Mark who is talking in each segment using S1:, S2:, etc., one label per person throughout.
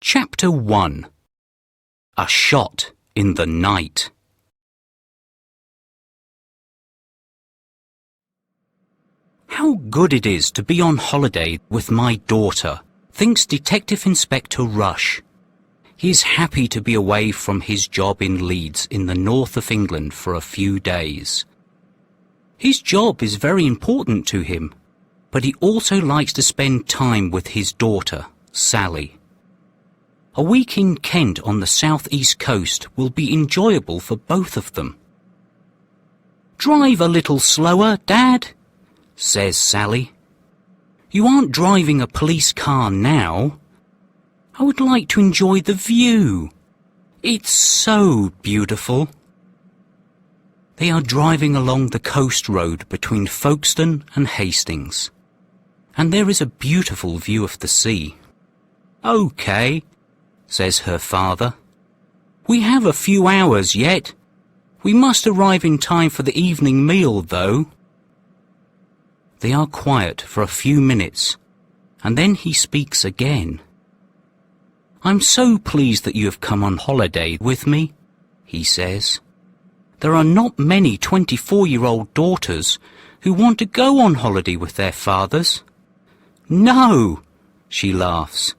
S1: Chapter 1. A Shot in the Night. How good it is to be on holiday with my daughter, thinks Detective Inspector Rush. He is happy to be away from his job in Leeds in the north of England for a few days. His job is very important to him, but he also likes to spend time with his daughter, Sally. A week in Kent on the south-east coast will be enjoyable for both of them. "Drive a little slower, Dad," says Sally. "You aren't driving a police car now. I would like to enjoy the view. It's so beautiful." They are driving along the coast road between Folkestone and Hastings, and there is a beautiful view of the sea. "Okay," says her father. "We have a few hours yet. We must arrive in time for the evening meal, though." They are quiet for a few minutes, and then he speaks again. "I'm so pleased that you have come on holiday with me," he says. "There are not many 24-year-old daughters who want to go on holiday with their fathers." "No," she laughs.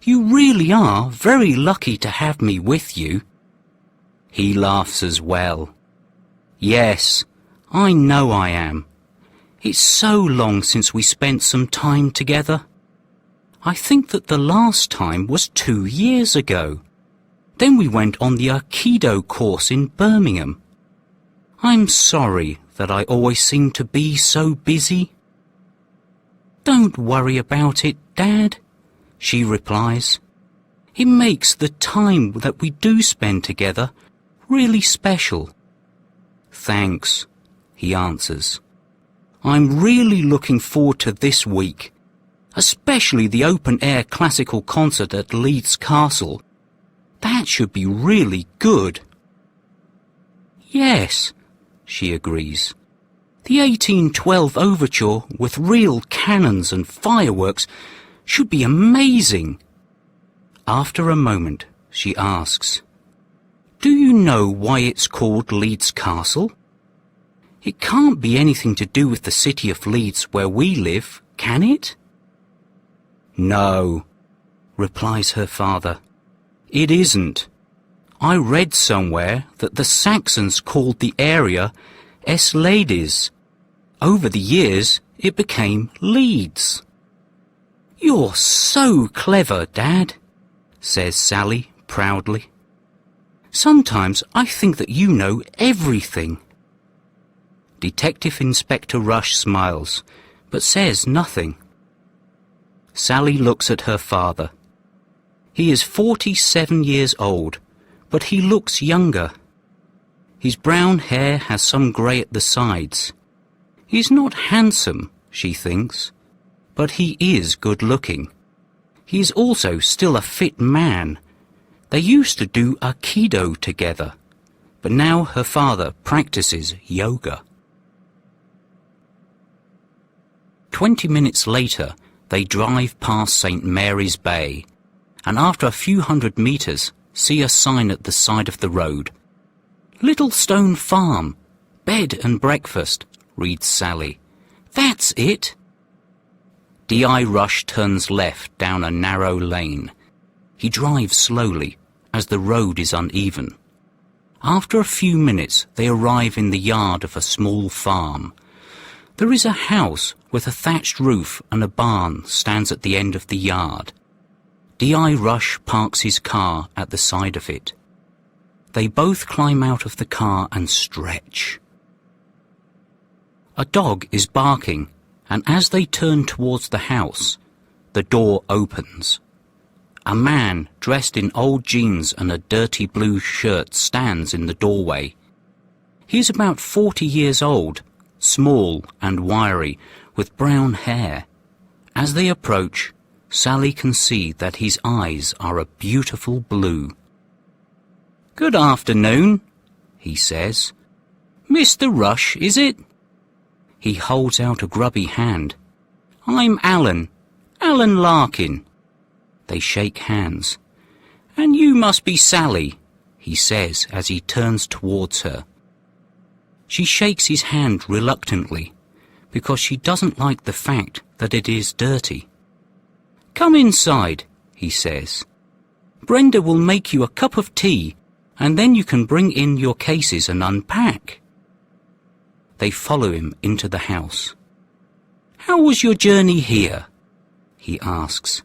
S1: "You really are very lucky to have me with you." He laughs as well. "Yes, I know I am. It's so long since we spent some time together. I think that the last time was 2 years ago. Then we went on the Aikido course in Birmingham. I'm sorry that I always seem to be so busy." "Don't worry about it, Dad," she replies. "It makes the time that we do spend together really special." "Thanks," he answers. "I'm really looking forward to this week, especially the open-air classical concert at Leeds Castle. That should be really good." "Yes," she agrees. "The 1812 overture with real cannons and fireworks should be amazing." After a moment, she asks, "Do you know why it's called Leeds Castle? It can't be anything to do with the city of Leeds where we live, can it?" "No," replies her father. "It isn't. I read somewhere that the Saxons called the area Lades. Over the years, it became Leeds." "You're so clever, Dad," says Sally proudly. "Sometimes I think that you know everything." Detective Inspector Rush smiles, but says nothing. Sally looks at her father. He is 47 years old, but he looks younger. His brown hair has some grey at the sides. He's not handsome, she thinks, but he is good-looking. He is also still a fit man. They used to do Aikido together, but now her father practices yoga. 20 minutes later, they drive past St. Mary's Bay, and after a few hundred metres, see a sign at the side of the road. "Littlestone Farm, bed and breakfast," reads Sally. "That's it." D.I. Rush turns left down a narrow lane. He drives slowly, as the road is uneven. After a few minutes, they arrive in the yard of a small farm. There is a house with a thatched roof and a barn stands at the end of the yard. D.I. Rush parks his car at the side of it. They both climb out of the car and stretch. A dog is barking, and as they turn towards the house, the door opens. A man dressed in old jeans and a dirty blue shirt stands in the doorway. He is about 40 years old, small and wiry, with brown hair. As they approach, Sally can see that his eyes are a beautiful blue. "Good afternoon," he says. "Mr. Rush, is it?" He holds out a grubby hand. "I'm Alan Larkin." They shake hands. "And you must be Sally," he says as he turns towards her. She shakes his hand reluctantly because she doesn't like the fact that it is dirty. "Come inside," he says. "Brenda will make you a cup of tea, and then you can bring in your cases and unpack." They follow him into the house. "How was your journey here?" he asks.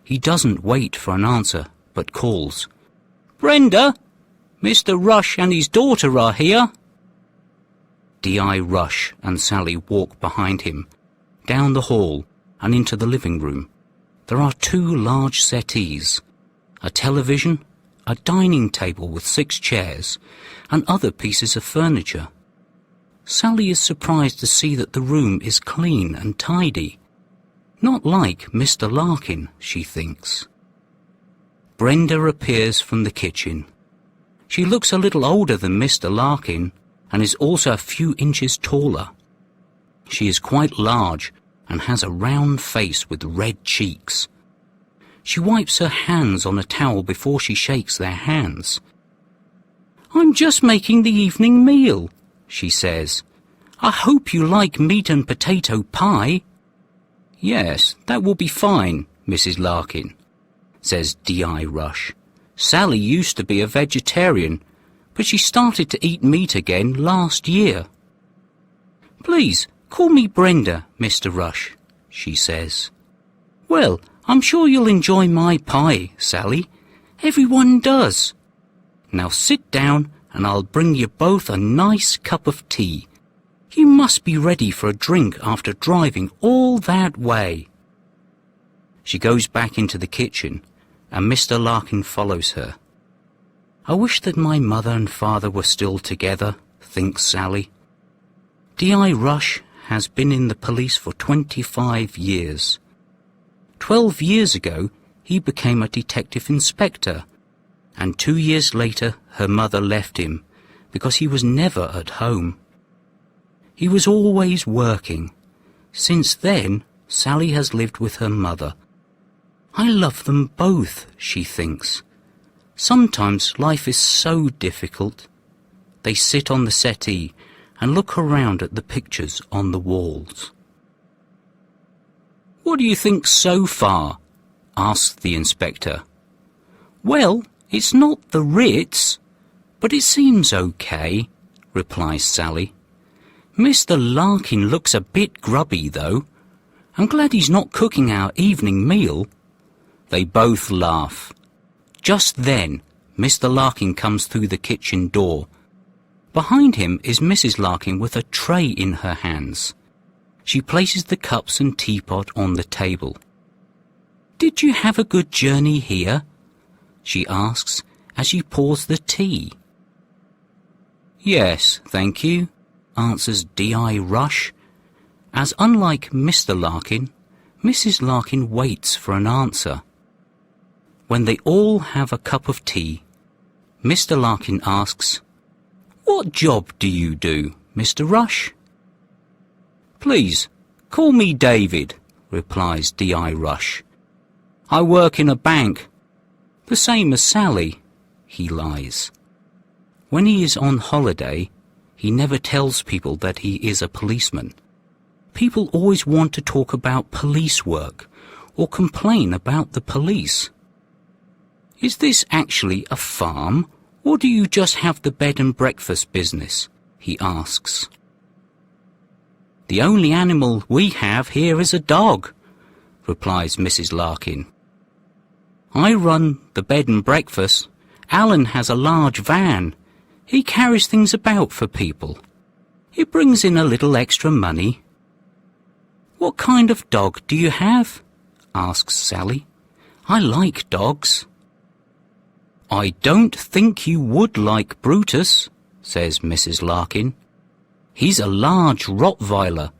S1: He doesn't wait for an answer, but calls, "Brenda, Mr. Rush and his daughter are here." D.I. Rush and Sally walk behind him, down the hall and into the living room. There are 2 large settees, a television, a dining table with 6 chairs, and other pieces of furniture. Sally is surprised to see that the room is clean and tidy. Not like Mr. Larkin, she thinks. Brenda appears from the kitchen. She looks a little older than Mr. Larkin and is also a few inches taller. She is quite large and has a round face with red cheeks. She wipes her hands on a towel before she shakes their hands. "I'm just making the evening meal," she says. "I hope you like meat and potato pie." "Yes, that will be fine, Mrs. Larkin," says D.I. Rush. "Sally used to be a vegetarian, but she started to eat meat again last year." "Please, call me Brenda, Mr. Rush," she says. "Well, I'm sure you'll enjoy my pie, Sally. Everyone does. Now sit down and I'll bring you both a nice cup of tea. You must be ready for a drink after driving all that way." She goes back into the kitchen and Mr. Larkin follows her. "I wish that my mother and father were still together," thinks Sally. D.I. Rush has been in the police for 25 years. 12 years ago, he became a detective inspector, and 2 years later her mother left him because he was never at home. He was always working. Since then, Sally has lived with her mother. "I love them both," she thinks. Sometimes life is so difficult. They sit on the settee and look around at the pictures on the walls. "What do you think so far?" asks the inspector. "Well, it's not the Ritz, but it seems okay," replies Sally. "Mr. Larkin looks a bit grubby, though. I'm glad he's not cooking our evening meal." They both laugh. Just then, Mr. Larkin comes through the kitchen door. Behind him is Mrs. Larkin with a tray in her hands. She places the cups and teapot on the table. "Did you have a good journey here?" she asks as she pours the tea. "Yes, thank you," answers D.I. Rush, as unlike Mr. Larkin, Mrs. Larkin waits for an answer. When they all have a cup of tea, Mr. Larkin asks, "What job do you do, Mr. Rush?" "Please, call me David," replies D.I. Rush. "I work in a bank, the same as Sally," he lies. When he is on holiday, he never tells people that he is a policeman. People always want to talk about police work or complain about the police. "Is this actually a farm, or do you just have the bed and breakfast business?" he asks. "The only animal we have here is a dog," replies Mrs. Larkin. "I run the bed and breakfast. Alan has a large van. He carries things about for people. It brings in a little extra money." "What kind of dog do you have?" asks Sally. "I like dogs." "I don't think you would like Brutus," says Mrs. Larkin. "He's a large Rottweiler,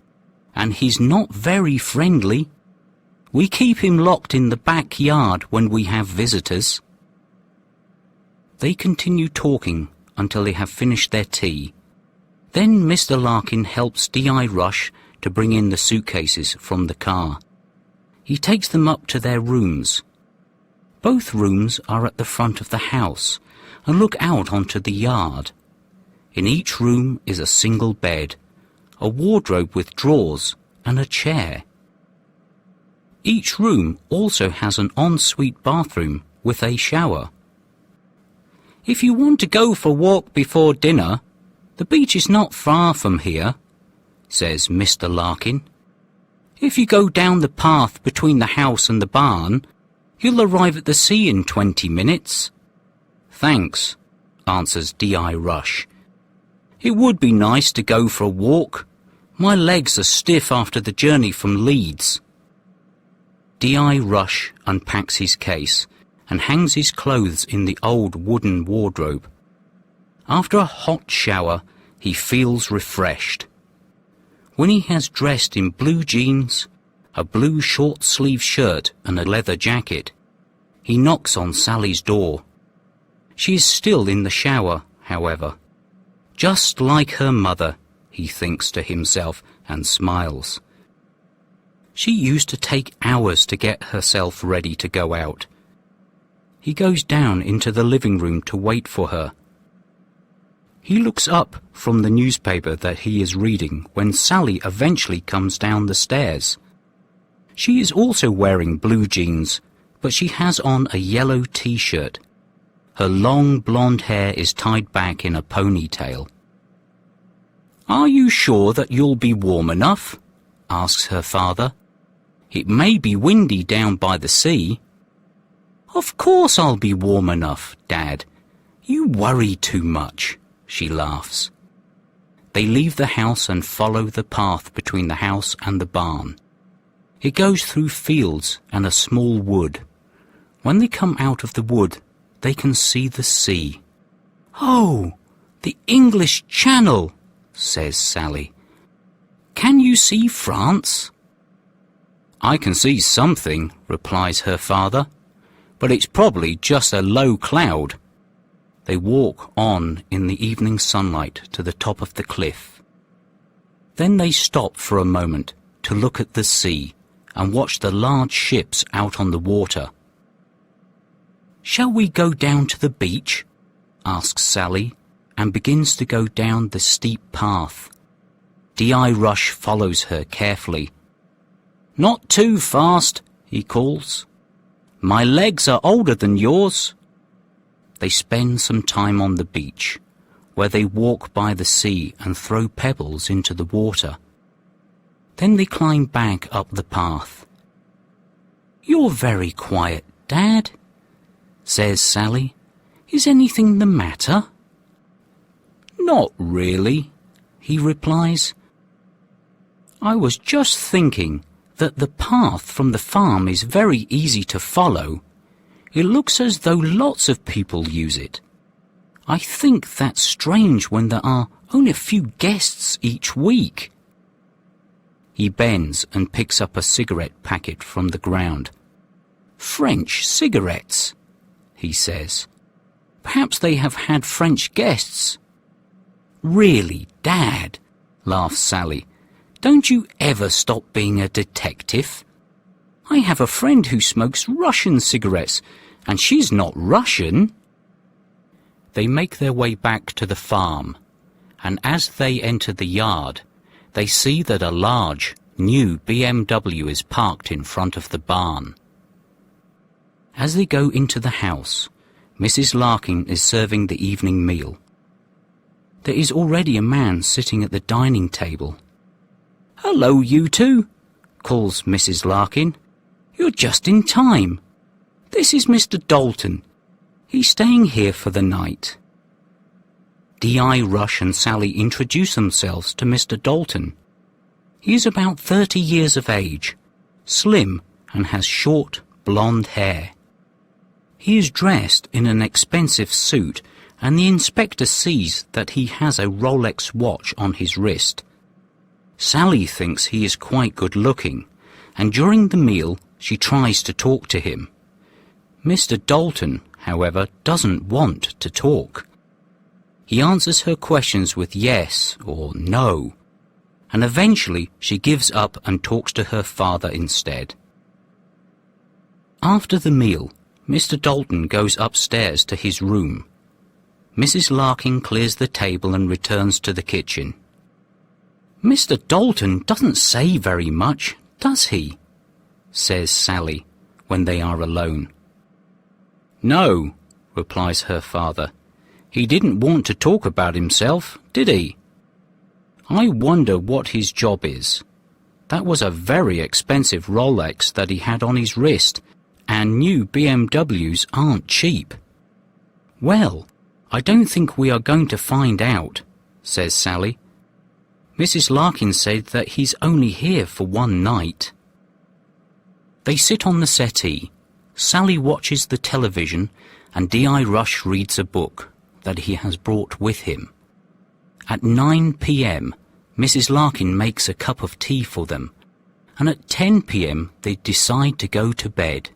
S1: and he's not very friendly. We keep him locked in the backyard when we have visitors." They continue talking until they have finished their tea. Then Mr. Larkin helps D.I. Rush to bring in the suitcases from the car. He takes them up to their rooms. Both rooms are at the front of the house and look out onto the yard. In each room is a single bed, a wardrobe with drawers, and a chair. Each room also has an ensuite bathroom with a shower. "If you want to go for a walk before dinner, the beach is not far from here," says Mr. Larkin. "If you go down the path between the house and the barn, you'll arrive at the sea in 20 minutes. "Thanks," answers D.I. Rush. "It would be nice to go for a walk. My legs are stiff after the journey from Leeds." D.I. Rush unpacks his case and hangs his clothes in the old wooden wardrobe. After a hot shower, he feels refreshed. When he has dressed in blue jeans, a blue short-sleeved shirt and a leather jacket, he knocks on Sally's door. She is still in the shower, however. Just like her mother, he thinks to himself and smiles. She used to take hours to get herself ready to go out. He goes down into the living room to wait for her. He looks up from the newspaper that he is reading when Sally eventually comes down the stairs. She is also wearing blue jeans, but she has on a yellow t-shirt. Her long blonde hair is tied back in a ponytail. "Are you sure that you'll be warm enough?" asks her father. "It may be windy down by the sea." "Of course I'll be warm enough, Dad. You worry too much," she laughs. They leave the house and follow the path between the house and the barn. It goes through fields and a small wood. When they come out of the wood, they can see the sea. "Oh, the English Channel," says Sally. "Can you see France?" "I can see something," replies her father, "but it's probably just a low cloud." They walk on in the evening sunlight to the top of the cliff. Then they stop for a moment to look at the sea and watch the large ships out on the water. "Shall we go down to the beach?" asks Sally, and begins to go down the steep path. D.I. Rush follows her carefully. "Not too fast," he calls. "My legs are older than yours." They spend some time on the beach, where they walk by the sea and throw pebbles into the water. Then they climb back up the path. "You're very quiet, Dad," says Sally. "Is anything the matter?" "Not really," he replies. "I was just thinking that the path from the farm is very easy to follow. It looks as though lots of people use it. I think that's strange when there are only a few guests each week." He bends and picks up a cigarette packet from the ground. "French cigarettes," he says. "Perhaps they have had French guests." "Really, Dad," laughs Sally, "don't you ever stop being a detective? I have a friend who smokes Russian cigarettes, and she's not Russian." They make their way back to the farm, and as they enter the yard, they see that a large, new BMW is parked in front of the barn. As they go into the house, Mrs. Larkin is serving the evening meal. There is already a man sitting at the dining table. "Hello, you two," calls Mrs. Larkin. "You're just in time. This is Mr. Dalton. He's staying here for the night." D.I. Rush and Sally introduce themselves to Mr. Dalton. He is about 30 years of age, slim, and has short, blonde hair. He is dressed in an expensive suit, and the inspector sees that he has a Rolex watch on his wrist. Sally thinks he is quite good-looking, and during the meal she tries to talk to him. Mr. Dalton, however, doesn't want to talk. He answers her questions with yes or no, and eventually she gives up and talks to her father instead. After the meal, Mr. Dalton goes upstairs to his room. Mrs. Larkin clears the table and returns to the kitchen. "Mr. Dalton doesn't say very much, does he?" says Sally when they are alone. "No," replies her father. "He didn't want to talk about himself, did he? I wonder what his job is. That was a very expensive Rolex that he had on his wrist, and new BMWs aren't cheap." "Well, I don't think we are going to find out," says Sally. "Mrs. Larkin said that he's only here for one night." They sit on the settee. Sally watches the television and D.I. Rush reads a book that he has brought with him. At 9 p.m, Mrs. Larkin makes a cup of tea for them, and at 10 p.m. they decide to go to bed.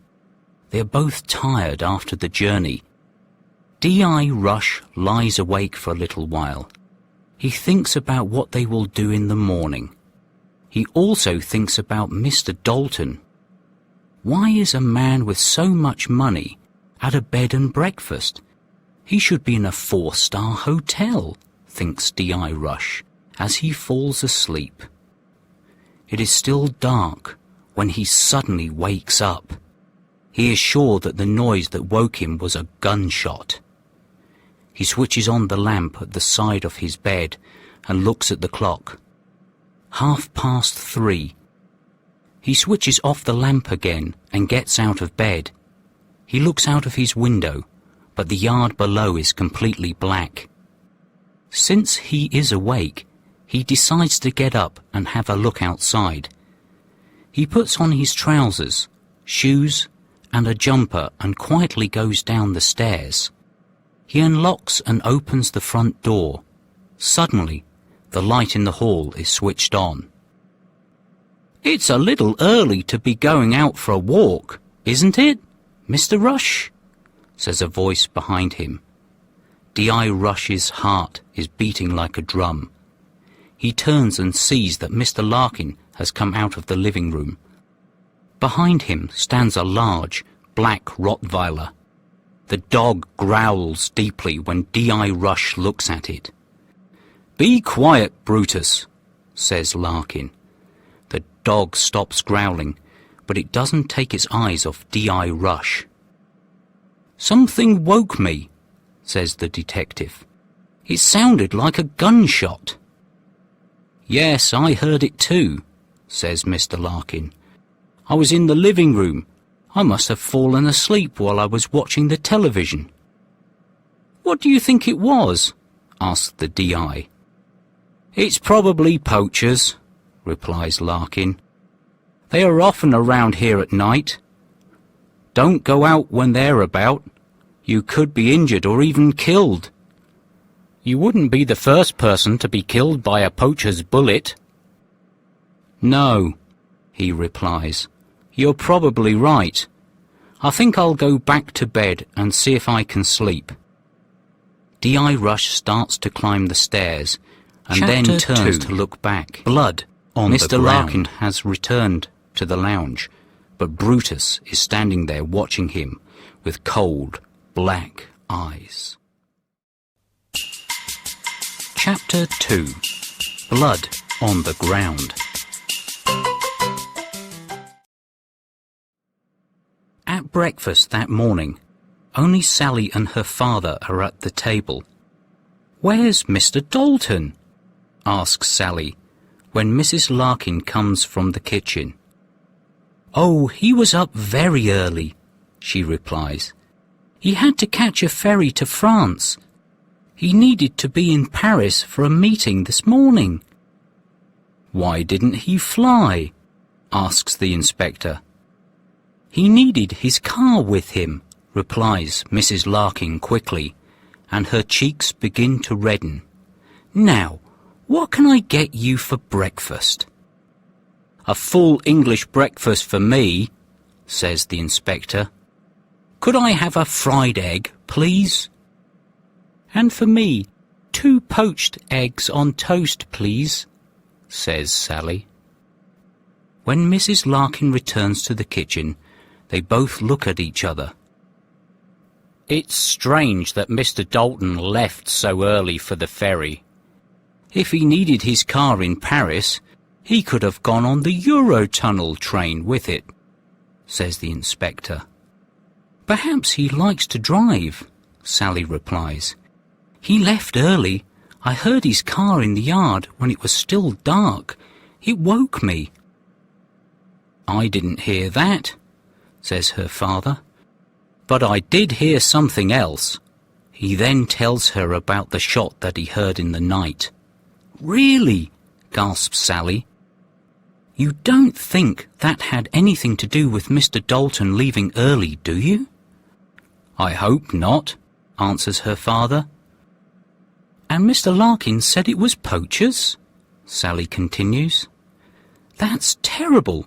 S1: They are both tired after the journey. D.I. Rush lies awake for a little while. He thinks about what they will do in the morning. He also thinks about Mr. Dalton. Why is a man with so much money at a bed and breakfast? He should be in a 4-star hotel, thinks D.I. Rush as he falls asleep. It is still dark when he suddenly wakes up. He is sure that the noise that woke him was a gunshot. He switches on the lamp at the side of his bed and looks at the clock. 3:30. He switches off the lamp again and gets out of bed. He looks out of his window, but the yard below is completely black. Since he is awake, he decides to get up and have a look outside. He puts on his trousers, shoes, and a jumper and quietly goes down the stairs. He unlocks and opens the front door. Suddenly, the light in the hall is switched on. "It's a little early to be going out for a walk, isn't it, Mr. Rush?" says a voice behind him. D.I. Rush's heart is beating like a drum. He turns and sees that Mr. Larkin has come out of the living room. Behind him stands a large, black Rottweiler. The dog growls deeply when D.I. Rush looks at it. "Be quiet, Brutus," says Larkin. The dog stops growling, but it doesn't take its eyes off D.I. Rush. "Something woke me," says the detective. "It sounded like a gunshot." "Yes, I heard it too," says Mr. Larkin. "I was in the living room. I must have fallen asleep while I was watching the television." "What do you think it was?" asked the D.I. "It's probably poachers," replies Larkin. "They are often around here at night. Don't go out when they're about. You could be injured or even killed." "You wouldn't be the first person to be killed by a poacher's bullet." "No," he replies. "You're probably right. I think I'll go back to bed and see if I can sleep." D.I. Rush starts to climb the stairs and then turns to look back. Blood on the ground. Mr. Larkin has returned to the lounge, but Brutus is standing there watching him with cold, black eyes. Chapter 2. Blood on the Ground. At breakfast that morning, only Sally and her father are at the table. "Where's Mr. Dalton?" asks Sally when Mrs. Larkin comes from the kitchen. "Oh, he was up very early," she replies. "He had to catch a ferry to France. He needed to be in Paris for a meeting this morning." "Why didn't he fly?" asks the inspector. "He needed his car with him," replies Mrs. Larkin quickly, and her cheeks begin to redden. "Now, what can I get you for breakfast?" "A full English breakfast for me," says the inspector. "Could I have a fried egg, please?" "And for me, 2 poached eggs on toast, please," says Sally. When Mrs. Larkin returns to the kitchen, they both look at each other. It's strange that Mr. Dalton left so early for the ferry. If he needed his car in Paris, he could have gone on the Eurotunnel train with it, says the inspector. Perhaps he likes to drive, Sally replies. He left early. I heard his car in the yard when it was still dark. It woke me. I didn't hear that, says her father. But I did hear something else. He then tells her about the shot that he heard in the night. Really? Gasps Sally. You don't think that had anything to do with Mr. Dalton leaving early, do you? I hope not, answers her father. And Mr. Larkin said it was poachers? Sally continues. That's terrible.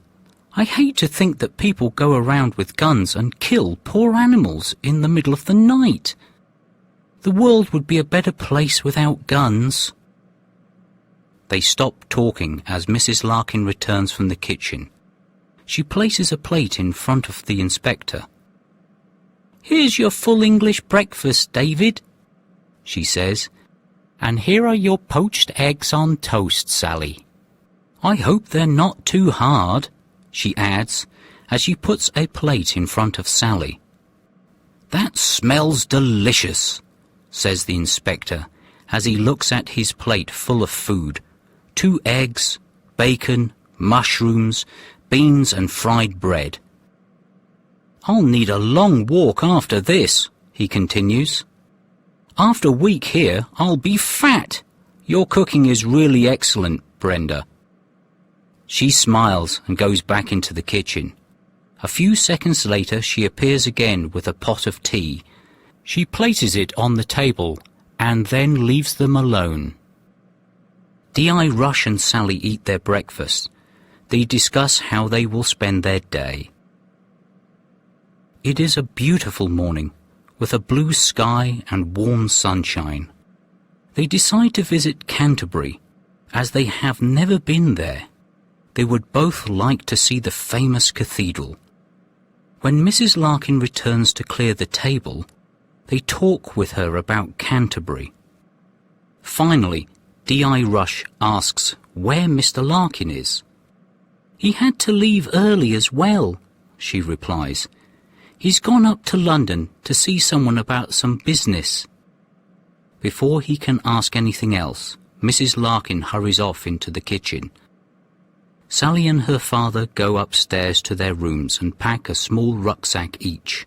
S1: I hate to think that people go around with guns and kill poor animals in the middle of the night. The world would be a better place without guns. They stop talking as Mrs. Larkin returns from the kitchen. She places a plate in front of the inspector. Here's your full English breakfast, David, she says, and here are your poached eggs on toast, Sally. I hope they're not too hard, she adds, as she puts a plate in front of Sally. That smells delicious, says the inspector, as he looks at his plate full of food. 2 eggs, bacon, mushrooms, beans and fried bread. I'll need a long walk after this, he continues. After a week here, I'll be fat. Your cooking is really excellent, Brenda. She smiles and goes back into the kitchen. A few seconds later, she appears again with a pot of tea. She places it on the table and then leaves them alone. Di, Rush and Sally eat their breakfast. They discuss how they will spend their day. It is a beautiful morning, with a blue sky and warm sunshine. They decide to visit Canterbury, as they have never been there. They would both like to see the famous cathedral. When Mrs. Larkin returns to clear the table, they talk with her about Canterbury. Finally, Di, Rush asks where Mr. Larkin is. He had to leave early as well, she replies. He's gone up to London to see someone about some business. Before he can ask anything else, Mrs. Larkin hurries off into the kitchen. Sally and her father go upstairs to their rooms and pack a small rucksack each.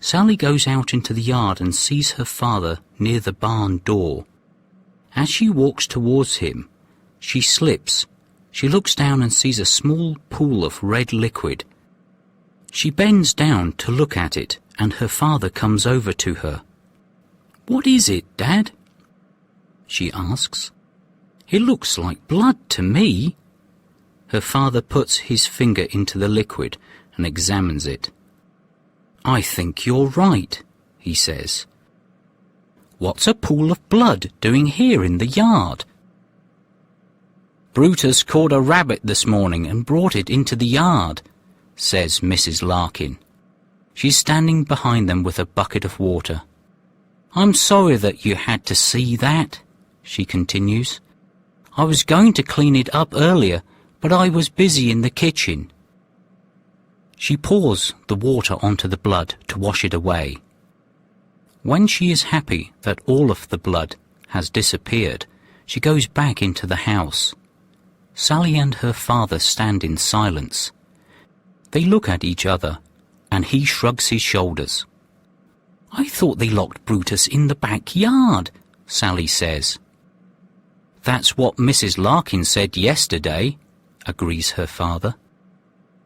S1: Sally goes out into the yard and sees her father near the barn door. As she walks towards him, she slips. She looks down and sees a small pool of red liquid. She bends down to look at it, and her father comes over to her. "What is it, Dad?" she asks. "It looks like blood to me." Her father puts his finger into the liquid and examines it. "I think you're right," he says. "What's a pool of blood doing here in the yard?" "Brutus caught a rabbit this morning and brought it into the yard," says Mrs. Larkin. She's standing behind them with a bucket of water. "I'm sorry that you had to see that," she continues. "I was going to clean it up earlier, but I was busy in the kitchen." She pours the water onto the blood to wash it away. When she is happy that all of the blood has disappeared, she goes back into the house. Sally and her father stand in silence. They look at each other, and he shrugs his shoulders. "I thought they locked Brutus in the backyard," Sally says. "That's what Mrs. Larkin said yesterday," agrees her father.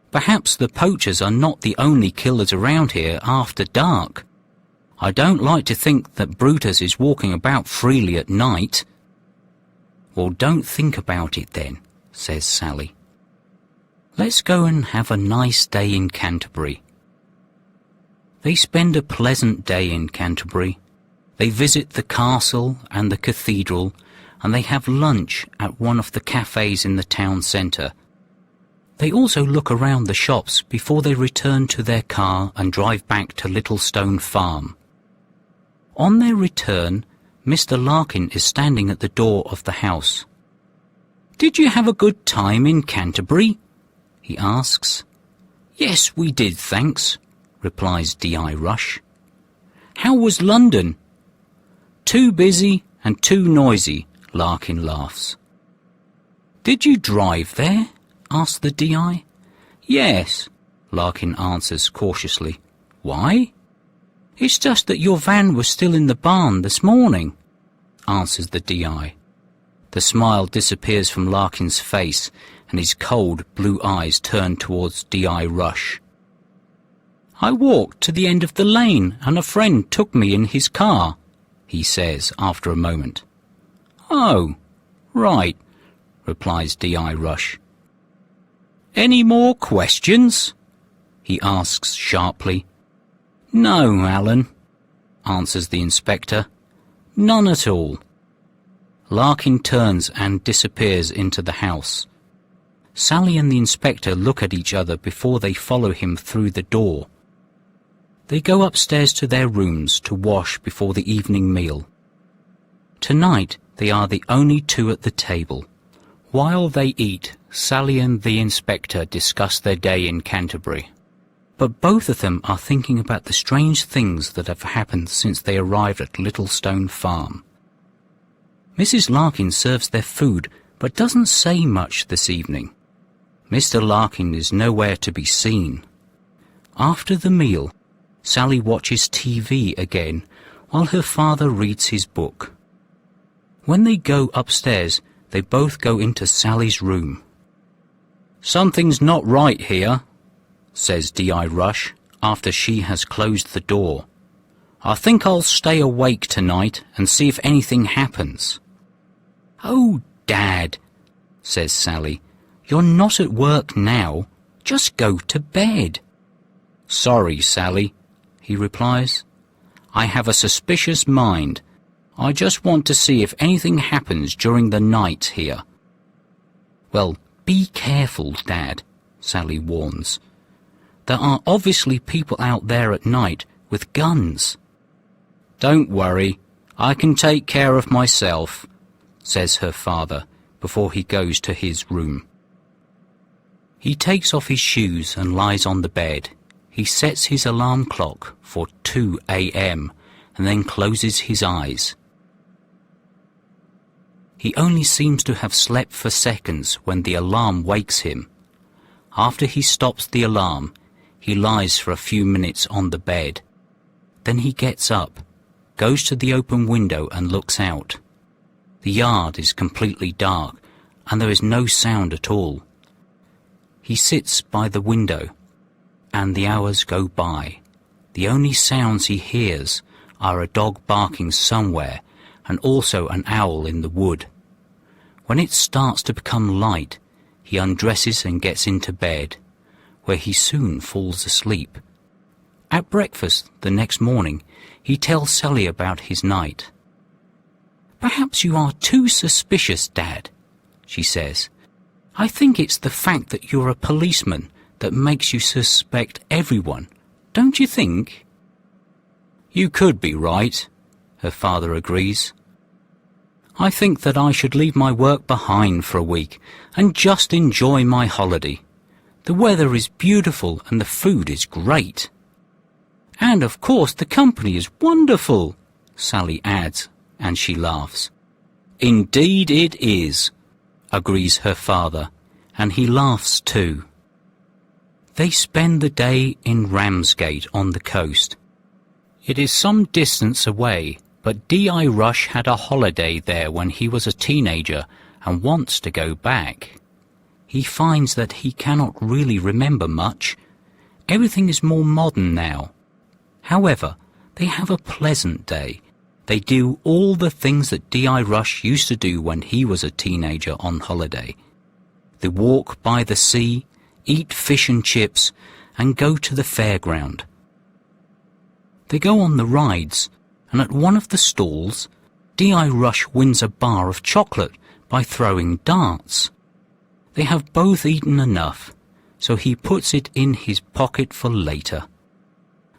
S1: "Perhaps the poachers are not the only killers around here after dark. I don't like to think that Brutus is walking about freely at night." "Well, don't think about it then," says Sally. "Let's go and have a nice day in Canterbury." They spend a pleasant day in Canterbury. They visit the castle and the cathedral, and they have lunch at one of the cafes in the town centre. They also look around the shops before they return to their car and drive back to Littlestone Farm. On their return, Mr. Larkin is standing at the door of the house. "Did you have a good time in Canterbury?" he asks. "Yes, we did, thanks," replies D.I. Rush. "How was London?" "Too busy and too noisy," Larkin laughs. "Did you drive there?" asks the D.I. "Yes," Larkin answers cautiously. "Why?" "It's just that your van was still in the barn this morning," answers the D.I. The smile disappears from Larkin's face and his cold blue eyes turn towards D.I. Rush. "I walked to the end of the lane and a friend took me in his car," he says after a moment. "Oh, right," replies D.I. Rush. "Any more questions?" he asks sharply. "No, Alan," answers the inspector. "None at all." Larkin turns and disappears into the house. Sally and the inspector look at each other before they follow him through the door. They go upstairs to their rooms to wash before the evening meal. Tonight they are the only two at the table. While they eat, Sally and the inspector discuss their day in Canterbury. But both of them are thinking about the strange things that have happened since they arrived at Littlestone Farm. Mrs. Larkin serves their food, but doesn't say much this evening. Mr. Larkin is nowhere to be seen. After the meal, Sally watches TV again while her father reads his book. When they go upstairs, they both go into Sally's room. "Something's not right here," says D.I. Rush after she has closed the door. "I think I'll stay awake tonight and see if anything happens." "Oh, Dad," says Sally, "you're not at work now. Just go to bed." "Sorry, Sally," he replies. "I have a suspicious mind. I just want to see if anything happens during the night here." "Well, be careful, Dad," Sally warns. "There are obviously people out there at night with guns." "Don't worry, I can take care of myself," says her father before he goes to his room. He takes off his shoes and lies on the bed. He sets his alarm clock for 2 a.m. and then closes his eyes. He only seems to have slept for seconds when the alarm wakes him. After he stops the alarm, he lies for a few minutes on the bed. Then he gets up, goes to the open window and looks out. The yard is completely dark and there is no sound at all. He sits by the window and the hours go by. The only sounds he hears are a dog barking somewhere and also an owl in the wood. When it starts to become light, he undresses and gets into bed, where he soon falls asleep. At breakfast the next morning, he tells Sally about his night. "Perhaps you are too suspicious, Dad," she says. "I think it's the fact that you're a policeman that makes you suspect everyone, don't you think?" "You could be right," her father agrees. "I think that I should leave my work behind for a week and just enjoy my holiday. The weather is beautiful and the food is great. And of course the company is wonderful," Sally adds, and she laughs. "Indeed it is," agrees her father, and he laughs too. They spend the day in Ramsgate on the coast. It is some distance away, but D.I. Rush had a holiday there when he was a teenager and wants to go back. He finds that he cannot really remember much. Everything is more modern now. However, they have a pleasant day. They do all the things that D.I. Rush used to do when he was a teenager on holiday. They walk by the sea, eat fish and chips, and go to the fairground. They go on the rides, and at one of the stalls, D.I. Rush wins a bar of chocolate by throwing darts. They have both eaten enough, so he puts it in his pocket for later.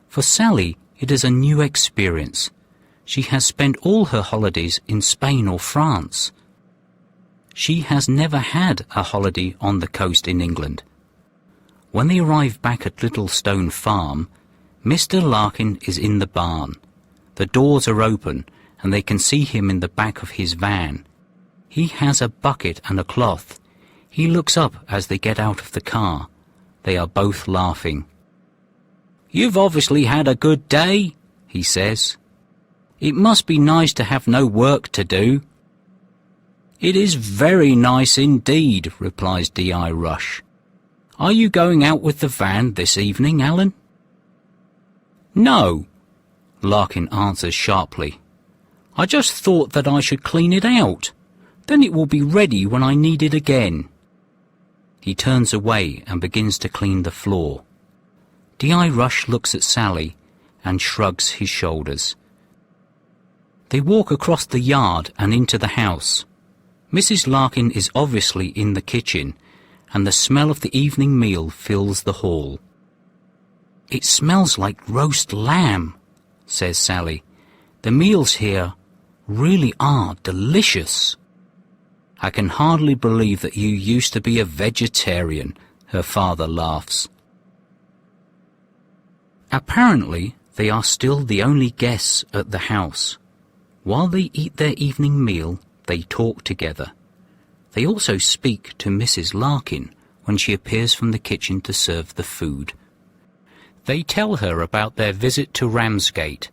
S1: For Sally, it is a new experience. She has spent all her holidays in Spain or France. She has never had a holiday on the coast in England. When they arrive back at Littlestone Farm, Mr. Larkin is in the barn. The doors are open and they can see him in the back of his van. He has a bucket and a cloth. He looks up as they get out of the car. They are both laughing. "You've obviously had a good day," he says. "It must be nice to have no work to do." "It is very nice indeed," replies D.I. Rush. "Are you going out with the van this evening, Alan?" "No," Larkin answers sharply. "I just thought that I should clean it out. Then it will be ready when I need it again." He turns away and begins to clean the floor. D.I. Rush looks at Sally and shrugs his shoulders. They walk across the yard and into the house. Mrs. Larkin is obviously in the kitchen, and the smell of the evening meal fills the hall. "It smells like roast lamb," says Sally. "The meals here really are delicious." "I can hardly believe that you used to be a vegetarian," her father laughs. Apparently, they are still the only guests at the house. While they eat their evening meal, they talk together. They also speak to Mrs. Larkin when she appears from the kitchen to serve the food. They tell her about their visit to Ramsgate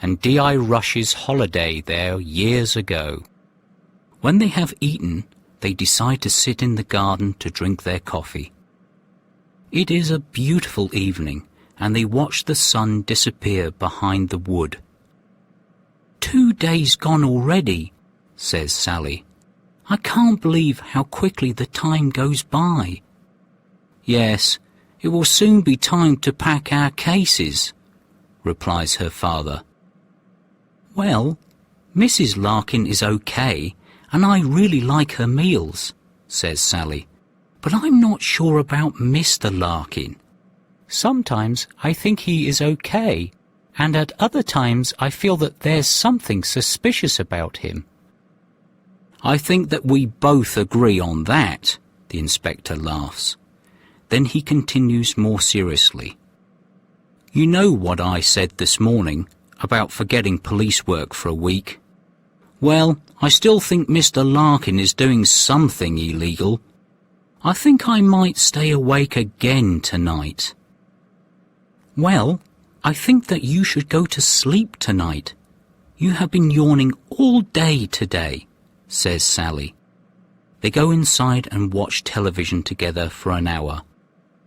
S1: and D.I. Rush's holiday there years ago. When they have eaten, they decide to sit in the garden to drink their coffee. It is a beautiful evening, and they watch the sun disappear behind the wood. "2 days gone already," says Sally. "I can't believe how quickly the time goes by." "Yes, it will soon be time to pack our cases," replies her father. "Well, Mrs. Larkin is okay, and I really like her meals," says Sally. "But I'm not sure about Mr. Larkin. Sometimes I think he is okay, and at other times I feel that there's something suspicious about him." "I think that we both agree on that," the inspector laughs. Then he continues more seriously. "You know what I said this morning about forgetting police work for a week? Well, I still think Mr. Larkin is doing something illegal. I think I might stay awake again tonight." "Well, I think that you should go to sleep tonight. You have been yawning all day today," says Sally. They go inside and watch television together for an hour.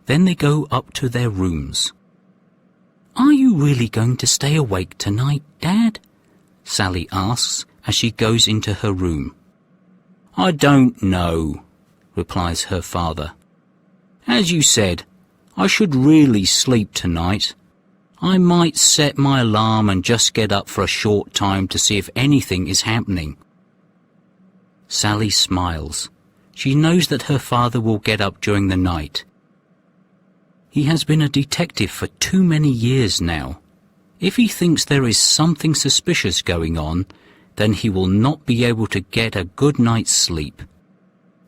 S1: Then they go up to their rooms. "Are you really going to stay awake tonight, Dad?" Sally asks as she goes into her room. "I don't know," replies her father. "As you said, I should really sleep tonight. I might set my alarm and just get up for a short time to see if anything is happening." Sally smiles. She knows that her father will get up during the night. He has been a detective for too many years now. If he thinks there is something suspicious going on, then he will not be able to get a good night's sleep.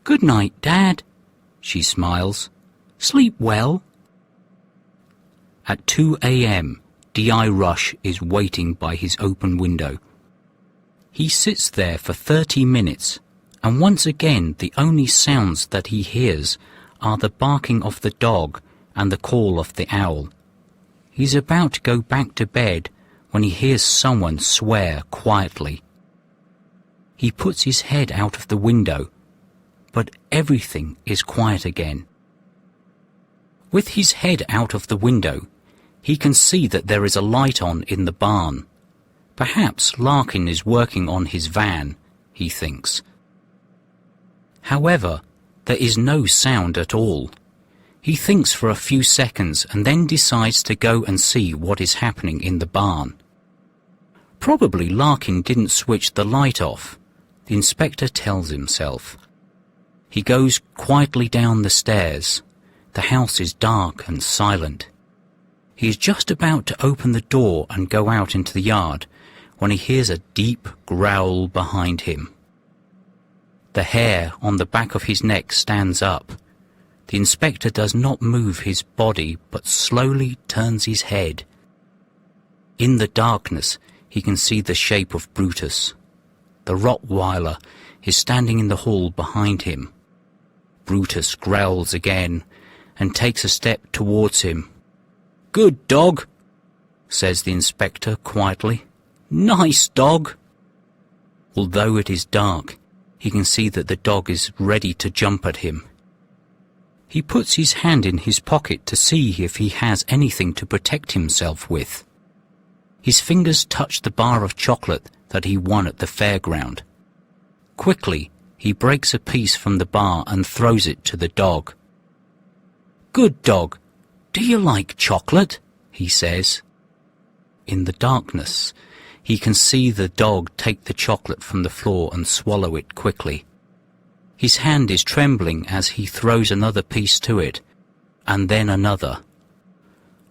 S1: "Good night, Dad," she smiles. "Sleep well." At 2 a.m., D.I. Rush is waiting by his open window. He sits there for 30 minutes, and once again the only sounds that he hears are the barking of the dog and the call of the owl. He's about to go back to bed when he hears someone swear quietly. He puts his head out of the window, but everything is quiet again. With his head out of the window, he can see that there is a light on in the barn. Perhaps Larkin is working on his van, he thinks. However, there is no sound at all. He thinks for a few seconds and then decides to go and see what is happening in the barn. Probably Larkin didn't switch the light off, the inspector tells himself. He goes quietly down the stairs. The house is dark and silent. He is just about to open the door and go out into the yard when he hears a deep growl behind him. The hair on the back of his neck stands up. The inspector does not move his body but slowly turns his head. In the darkness he can see the shape of Brutus. The Rottweiler is standing in the hall behind him. Brutus growls again and takes a step towards him. "Good dog," says the inspector quietly. "Nice dog." Although it is dark, he can see that the dog is ready to jump at him. He puts his hand in his pocket to see if he has anything to protect himself with. His fingers touch the bar of chocolate that he won at the fairground. Quickly, he breaks a piece from the bar and throws it to the dog. "Good dog, do you like chocolate?" he says. In the darkness, he can see the dog take the chocolate from the floor and swallow it quickly. His hand is trembling as he throws another piece to it, and then another.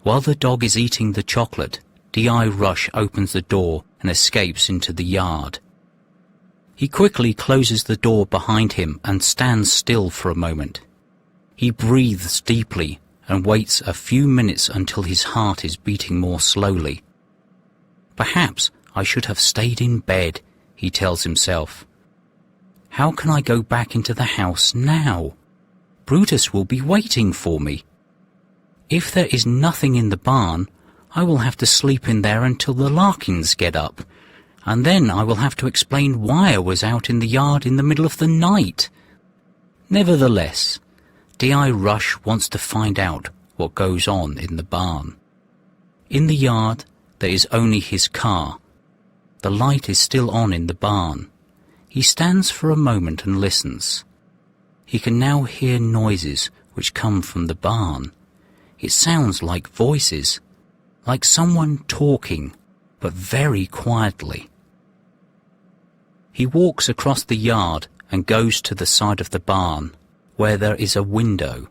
S1: While the dog is eating the chocolate, D.I. Rush opens the door and escapes into the yard. He quickly closes the door behind him and stands still for a moment. He breathes deeply and waits a few minutes until his heart is beating more slowly. "Perhaps I should have stayed in bed," he tells himself. "How can I go back into the house now? Brutus will be waiting for me. If there is nothing in the barn, I will have to sleep in there until the Larkins get up, and then I will have to explain why I was out in the yard in the middle of the night." Nevertheless, D.I. Rush wants to find out what goes on in the barn. In the yard, there is only his car. The light is still on in the barn. He stands for a moment and listens. He can now hear noises which come from the barn. It sounds like voices, like someone talking, but very quietly. He walks across the yard and goes to the side of the barn, where there is a window.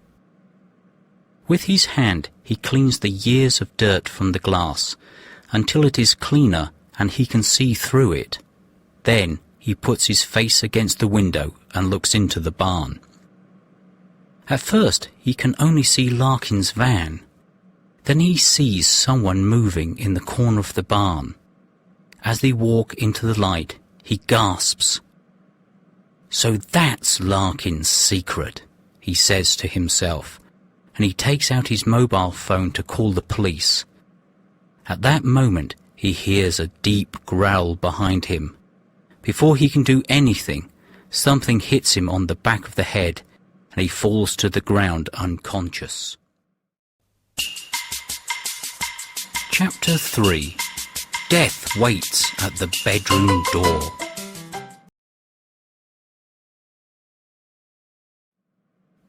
S1: With his hand he cleans the years of dirt from the glass until it is cleaner and he can see through it. Then he puts his face against the window and looks into the barn. At first he can only see Larkin's van. Then he sees someone moving in the corner of the barn. As they walk into the light, he gasps. "So that's Larkin's secret," he says to himself, and he takes out his mobile phone to call the police. At that moment, he hears a deep growl behind him. Before he can do anything, something hits him on the back of the head, and he falls to the ground unconscious. Chapter 3. Death waits at the bedroom door.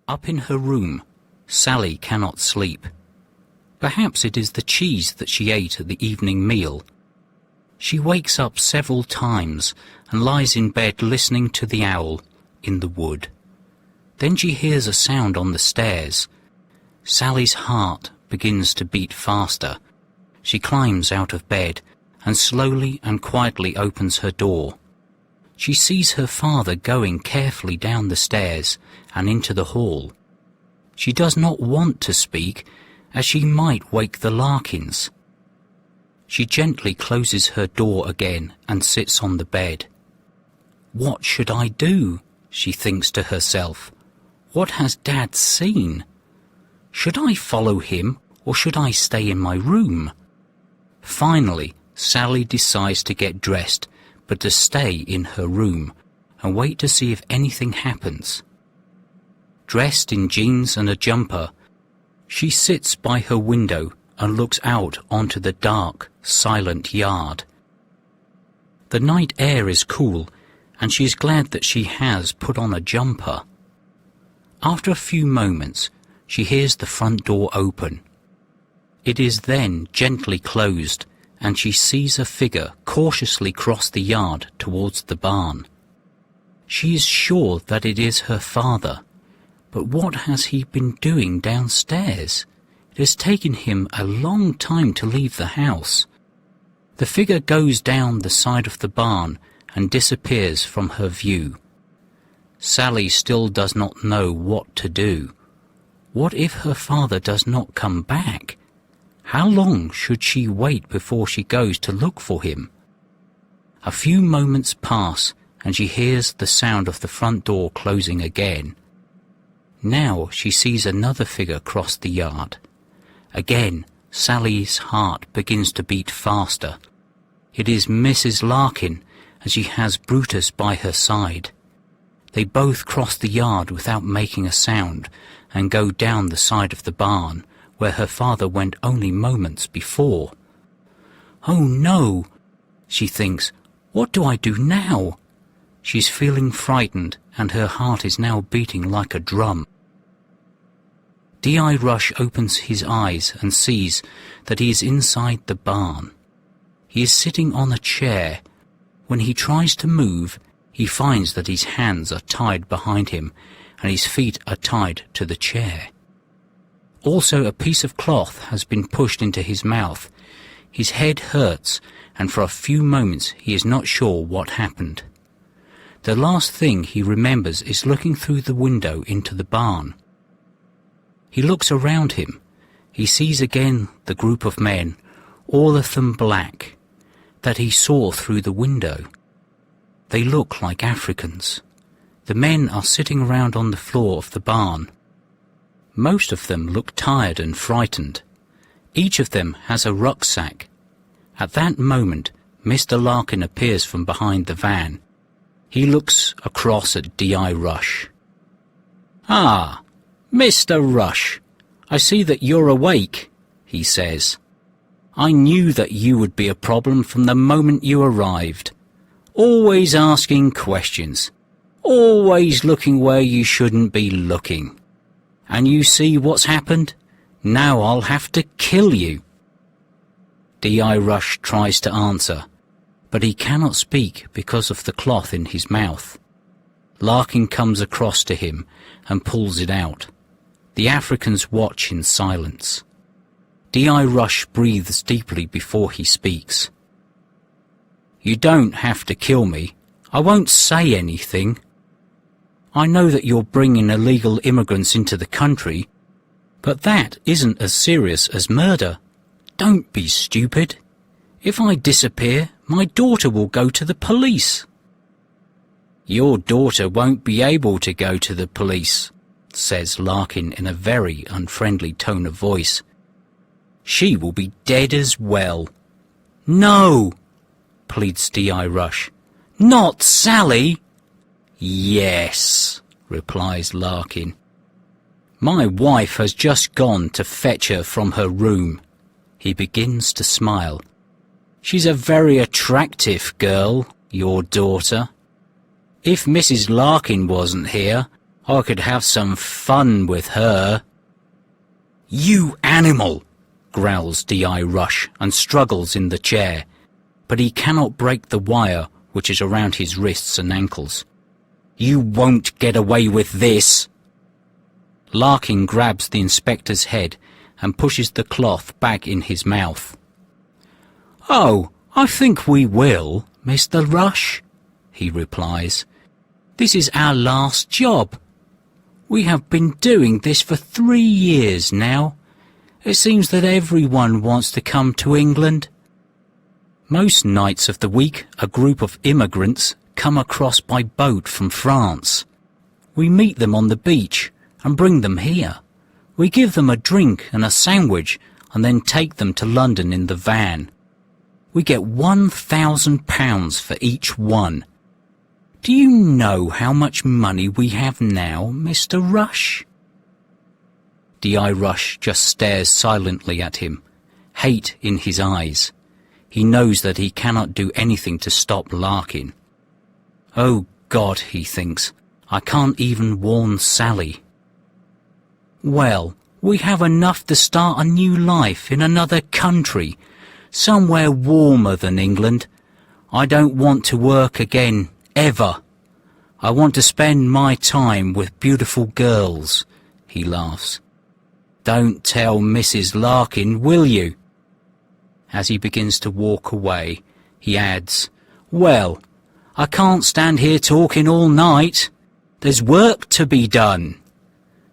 S1: Up in her room, Sally cannot sleep. Perhaps it is the cheese that she ate at the evening meal. She wakes up several times and lies in bed listening to the owl in the wood. Then she hears a sound on the stairs. Sally's heart begins to beat faster. She climbs out of bed and slowly and quietly opens her door. She sees her father going carefully down the stairs and into the hall. She does not want to speak, as she might wake the Larkins. She gently closes her door again and sits on the bed. "What should I do?" she thinks to herself. "What has Dad seen? Should I follow him or should I stay in my room?" Finally, Sally decides to get dressed, but to stay in her room and wait to see if anything happens. Dressed in jeans and a jumper, she sits by her window and looks out onto the dark, silent yard. The night air is cool, and she is glad that she has put on a jumper. After a few moments, she hears the front door open. It is then gently closed, and she sees a figure cautiously cross the yard towards the barn. She is sure that it is her father, But what has he been doing downstairs? It has taken him a long time to leave the house. The figure goes down the side of the barn and disappears from her view. Sally still does not know what to do. What if her father does not come back? How long should she wait before she goes to look for him? A few moments pass and she hears the sound of the front door closing again. Now she sees another figure cross the yard. Again, Sally's heart begins to beat faster. It is Mrs. Larkin, and she has Brutus by her side. They both cross the yard without making a sound and go down the side of the barn, where her father went only moments before. Oh no, she thinks, what do I do now? She's feeling frightened, and her heart is now beating like a drum. D.I. Rush opens his eyes and sees that he is inside the barn. He is sitting on a chair. When he tries to move, he finds that his hands are tied behind him and his feet are tied to the chair. Also, a piece of cloth has been pushed into his mouth. His head hurts, and for a few moments he is not sure what happened. The last thing he remembers is looking through the window into the barn. He looks around him. He sees again the group of men, all of them black, that he saw through the window. They look like Africans. The men are sitting around on the floor of the barn. Most of them look tired and frightened. Each of them has a rucksack. At that moment, Mr. Larkin appears from behind the van. He looks across at D.I. Rush. "Ah, Mr. Rush, I see that you're awake," he says. "I knew that you would be a problem from the moment you arrived. Always asking questions. Always looking where you shouldn't be looking. And you see what's happened? Now I'll have to kill you." D.I. Rush tries to answer, but he cannot speak because of the cloth in his mouth. Larkin comes across to him and pulls it out. The Africans watch in silence. D.I. Rush breathes deeply before he speaks. "You don't have to kill me. I won't say anything. I know that you're bringing illegal immigrants into the country, but that isn't as serious as murder. Don't be stupid. If I disappear, my daughter will go to the police." "Your daughter won't be able to go to the police," says Larkin in a very unfriendly tone of voice. "She will be dead as well." "No," pleads D.I. Rush. "Not Sally." "Yes," replies Larkin. "My wife has just gone to fetch her from her room." He begins to smile. "She's a very attractive girl, your daughter. If Mrs. Larkin wasn't here, I could have some fun with her." "You animal!" growls D.I. Rush and struggles in the chair, but he cannot break the wire which is around his wrists and ankles. "You won't get away with this." Larkin grabs the inspector's head and pushes the cloth back in his mouth. "Oh, I think we will, Mr. Rush," he replies. "This is our last job. We have been doing this for 3 years now. It seems that everyone wants to come to England. Most nights of the week, a group of immigrants come across by boat from France. We meet them on the beach and bring them here. We give them a drink and a sandwich and then take them to London in the van. We get £1,000 for each one. Do you know how much money we have now, Mr. Rush?" D.I. Rush just stares silently at him, hate in his eyes. He knows that he cannot do anything to stop Larkin. "Oh God," he thinks, "I can't even warn Sally." "Well, we have enough to start a new life in another country, somewhere warmer than England. I don't want to work again, ever. I want to spend my time with beautiful girls, he laughs. Don't tell Mrs. Larkin, will you? As he begins to walk away, he adds, Well, I can't stand here talking all night. There's work to be done.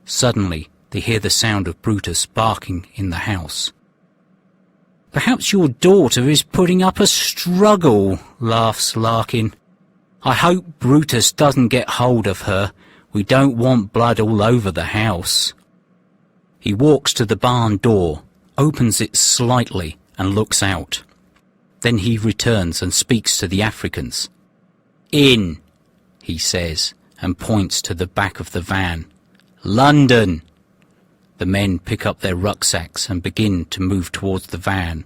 S1: Suddenly, they hear the sound of Brutus barking in the house. Perhaps your daughter is putting up a struggle, laughs Larkin. I hope Brutus doesn't get hold of her. We don't want blood all over the house. He walks to the barn door, opens it slightly and looks out. Then he returns and speaks to the Africans. In, he says, and points to the back of the van. London! The men pick up their rucksacks and begin to move towards the van.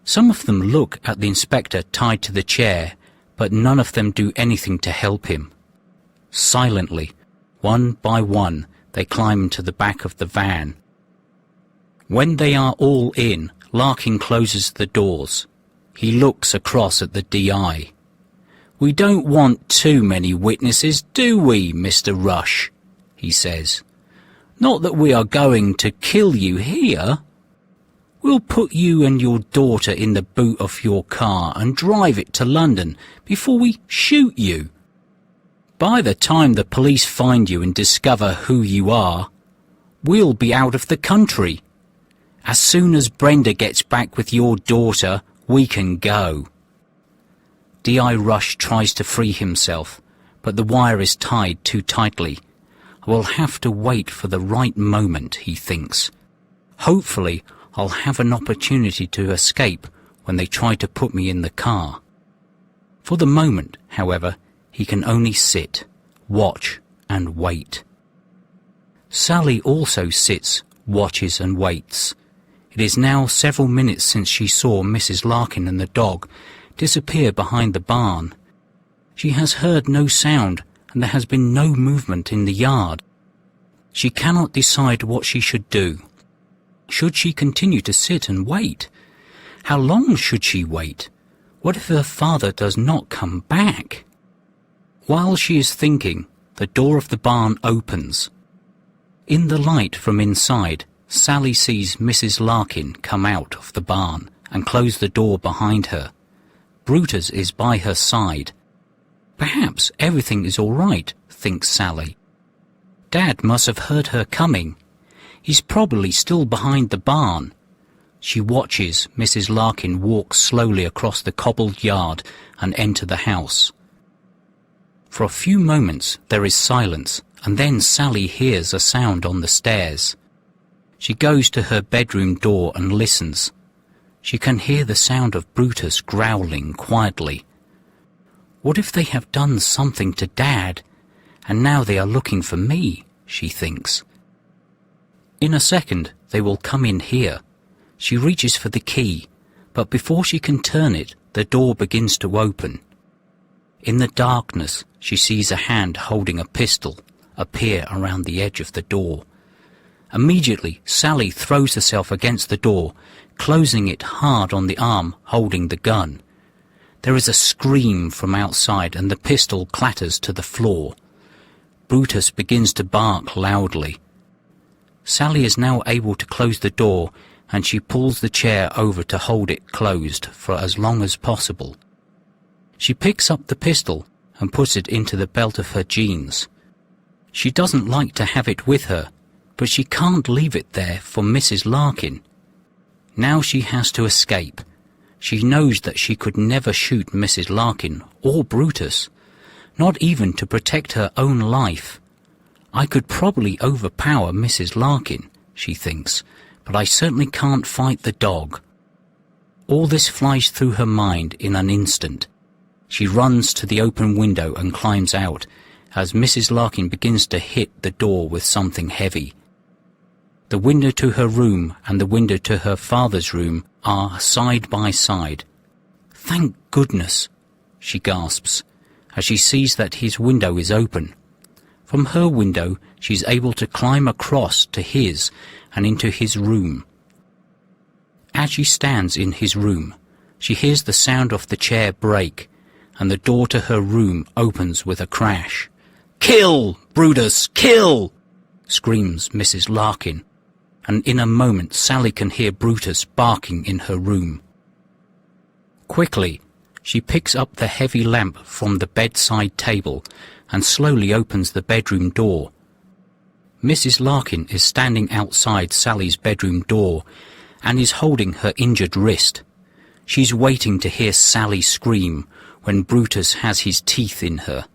S1: Some of them look at the inspector tied to the chair, but none of them do anything to help him. Silently, one by one, they climb into the back of the van. When they are all in, Larkin closes the doors. He looks across at the DI. We don't want too many witnesses, do we, Mr. Rush? He says. Not that we are going to kill you here. We'll put you and your daughter in the boot of your car and drive it to London before we shoot you. By the time the police find you and discover who you are, we'll be out of the country. As soon as Brenda gets back with your daughter, we can go. D.I. Rush tries to free himself, but the wire is tied too tightly. I will have to wait for the right moment, he thinks. Hopefully, I'll have an opportunity to escape when they try to put me in the car. For the moment, however, he can only sit, watch, and wait. Sally also sits, watches, and waits. It is now several minutes since she saw Mrs. Larkin and the dog disappear behind the barn. She has heard no sound, and there has been no movement in the yard. She cannot decide what she should do. Should she continue to sit and wait? How long should she wait? What if her father does not come back? While she is thinking, the door of the barn opens. In the light from inside, Sally sees Mrs. Larkin come out of the barn and close the door behind her. Brutus is by her side. Perhaps everything is all right, thinks Sally. Dad must have heard her coming. He's probably still behind the barn. She watches Mrs. Larkin walk slowly across the cobbled yard and enter the house. For a few moments there is silence, and then Sally hears a sound on the stairs. She goes to her bedroom door and listens. She can hear the sound of Brutus growling quietly. What if they have done something to Dad, and now they are looking for me, she thinks. In a second they will come in here. She reaches for the key, but before she can turn it, the door begins to open. In the darkness, she sees a hand holding a pistol appear around the edge of the door. Immediately, Sally throws herself against the door, closing it hard on the arm holding the gun. There is a scream from outside and the pistol clatters to the floor. Brutus begins to bark loudly. Sally is now able to close the door, and she pulls the chair over to hold it closed for as long as possible. She picks up the pistol and puts it into the belt of her jeans. She doesn't like to have it with her, but she can't leave it there for Mrs. Larkin. Now she has to escape. She knows that she could never shoot Mrs. Larkin or Brutus, not even to protect her own life. I could probably overpower Mrs. Larkin, she thinks, but I certainly can't fight the dog. All this flies through her mind in an instant. She runs to the open window and climbs out as Mrs. Larkin begins to hit the door with something heavy. The window to her room and the window to her father's room are side by side. Thank goodness, she gasps, as she sees that his window is open. From her window, she is able to climb across to his and into his room. As she stands in his room, she hears the sound of the chair break, and the door to her room opens with a crash. "Kill, Brutus, kill!" screams Mrs. Larkin, and in a moment Sally can hear Brutus barking in her room. Quickly, she picks up the heavy lamp from the bedside table and slowly opens the bedroom door. Mrs. Larkin is standing outside Sally's bedroom door and is holding her injured wrist. She's waiting to hear Sally scream when Brutus has his teeth in her.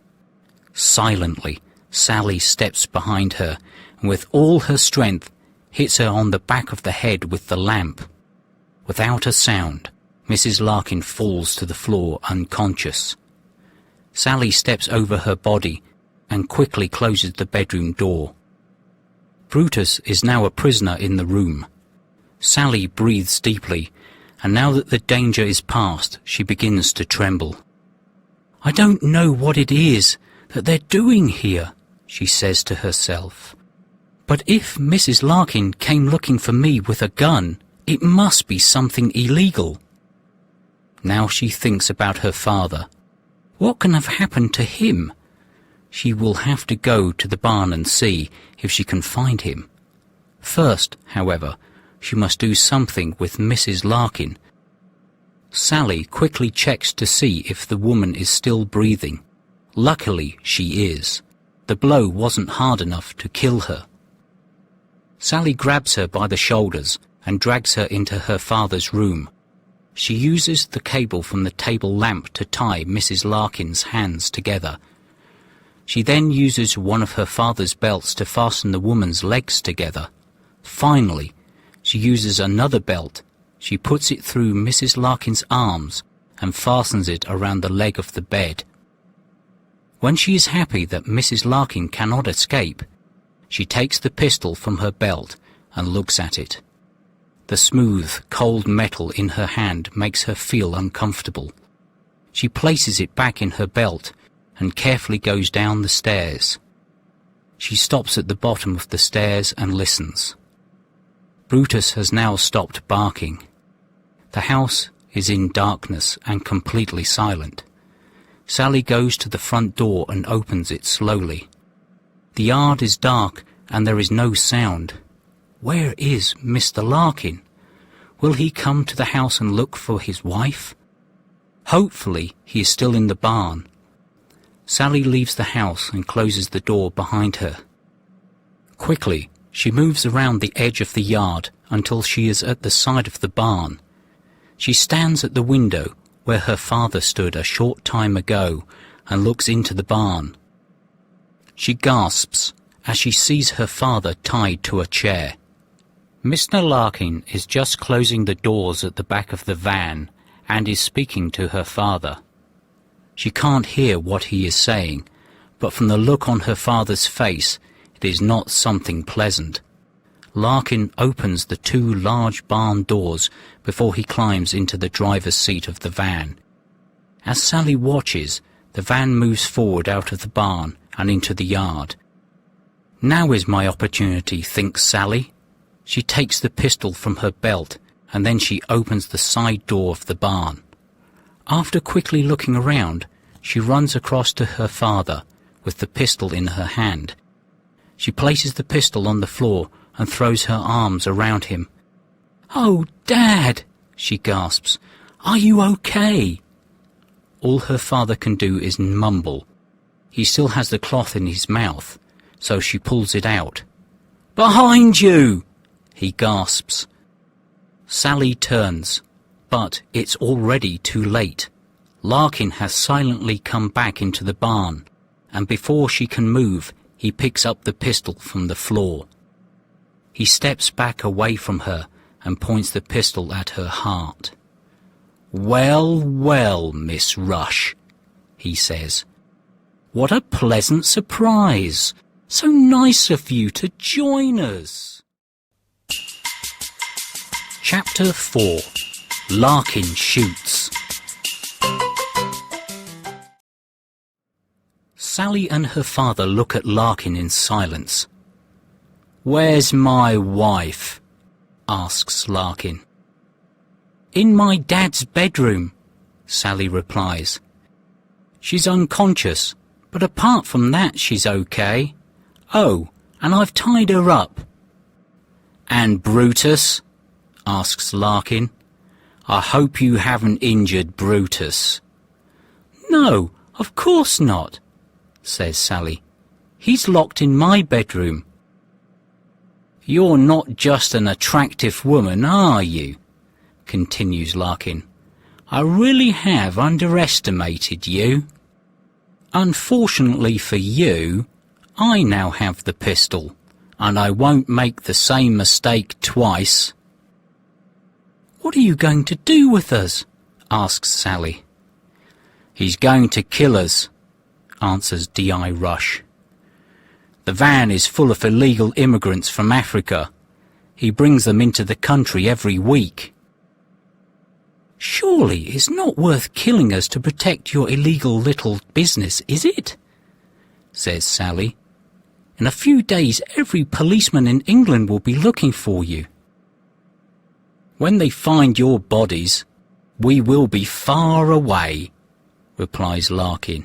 S1: Silently, Sally steps behind her and with all her strength hits her on the back of the head with the lamp. Without a sound, Mrs. Larkin falls to the floor unconscious. Sally steps over her body and quickly closes the bedroom door. Brutus is now a prisoner in the room. Sally breathes deeply, and now that the danger is past, she begins to tremble. "I don't know what it is that they're doing here," she says to herself. "But if Mrs. Larkin came looking for me with a gun, it must be something illegal." Now she thinks about her father. What can have happened to him? She will have to go to the barn and see if she can find him. First, however, she must do something with Mrs. Larkin. Sally quickly checks to see if the woman is still breathing. Luckily, she is. The blow wasn't hard enough to kill her. Sally grabs her by the shoulders and drags her into her father's room. She uses the cable from the table lamp to tie Mrs. Larkin's hands together. She then uses one of her father's belts to fasten the woman's legs together. Finally, she uses another belt. She puts it through Mrs. Larkin's arms and fastens it around the leg of the bed. When she is happy that Mrs. Larkin cannot escape, she takes the pistol from her belt and looks at it. The smooth, cold metal in her hand makes her feel uncomfortable. She places it back in her belt and carefully goes down the stairs. She stops at the bottom of the stairs and listens. Brutus has now stopped barking. The house is in darkness and completely silent. Sally goes to the front door and opens it slowly. The yard is dark and there is no sound. Where is Mr. Larkin? Will he come to the house and look for his wife? Hopefully he is still in the barn. Sally leaves the house and closes the door behind her. Quickly, she moves around the edge of the yard until she is at the side of the barn. She stands at the window where her father stood a short time ago and looks into the barn. She gasps as she sees her father tied to a chair. Mr. Larkin is just closing the doors at the back of the van and is speaking to her father. She can't hear what he is saying, but from the look on her father's face, it is not something pleasant. Larkin opens the two large barn doors before he climbs into the driver's seat of the van. As Sally watches, the van moves forward out of the barn and into the yard. Now is my opportunity, thinks Sally. She takes the pistol from her belt and then she opens the side door of the barn. After quickly looking around, she runs across to her father with the pistol in her hand. She places the pistol on the floor and throws her arms around him. "Oh, Dad," she gasps, "are you okay?" All her father can do is mumble. He still has the cloth in his mouth, so she pulls it out. "Behind you!" he gasps. Sally turns, but it's already too late. Larkin has silently come back into the barn, and before she can move, he picks up the pistol from the floor. He steps back away from her and points the pistol at her heart. "Well, well, Miss Rush," he says. "What a pleasant surprise. So nice of you to join us." Chapter 4. Larkin Shoots. Sally and her father look at Larkin in silence. "Where's my wife?" asks Larkin. "In my dad's bedroom," Sally replies. "She's unconscious, But apart from that, she's okay. Oh, and I've tied her up." "And Brutus?" asks Larkin. "I hope you haven't injured Brutus." "No, of course not," says Sally. "He's locked in my bedroom." "You're not just an attractive woman, are you?" continues Larkin. "I really have underestimated you. Unfortunately for you, I now have the pistol, and I won't make the same mistake twice." "What are you going to do with us?" asks Sally. "He's going to kill us," answers D.I. Rush. "The van is full of illegal immigrants from Africa. He brings them into the country every week." "Surely it's not worth killing us to protect your illegal little business, is it?" says Sally. "In a few days every policeman in England will be looking for you." "When they find your bodies, we will be far away," replies Larkin.